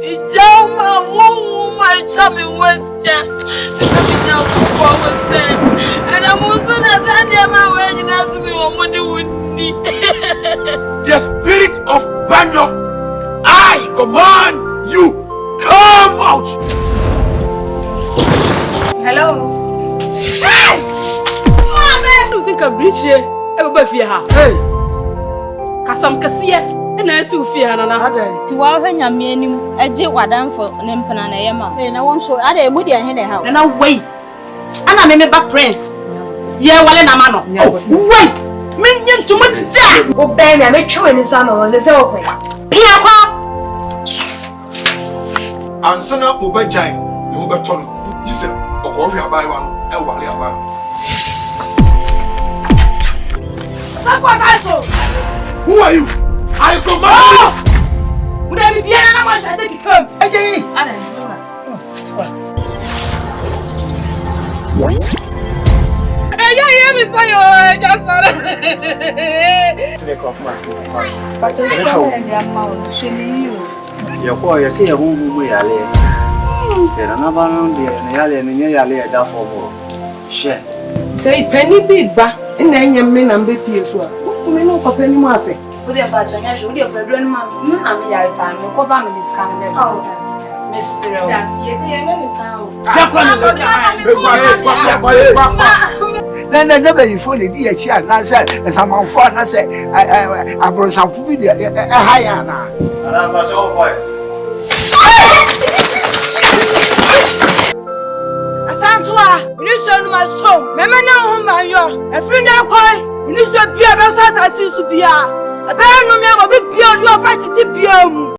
Ijama woman chami wesya. Kami na kwa wese. Ana musuna zani ama wenye nazumi wa mundi wundi. The spirit of Banyo, I command you, come out. Hello. Hey! Mama! You think a bridge here? Everybody fear her. Hey! Kasam kasiye. Na su fear na na. To wa hanya mienu eje wadanfo ne mpana na yema. Na won so ade emudi ahene ha. Na wait. Ana me ba prince. Ye wale na ma no. Wait. Menye ntuma da. O be me me twe ni so na won se wo kwen. Pia kwa. Ansana obajan ne ho beto no. Yise okohwe abai wa no e wale abai. Who are you? I command you! Would I be bien na ma chase ki come? Eji! Ana. Yeah, me say yo, just sorry. But you can't get amount shemi you. Your boy, you see a woman we are there. There are no one there, and yale da for more. Share. Say penny big ba, and then your men and baby as well. We know for penny massy. Would you about your natural dear for doing mamma? I'm a yard time, no cobam is coming out. Miss Cyril. Yes, Nana never you fully dear chair, and I said, as I'm on fun, I said, I brought some food, a hyena. And I'm not your boy. Asantua, you son my soul, Mamma now home by you, a friend of coin, you need to be a best as I see to be a bear no me,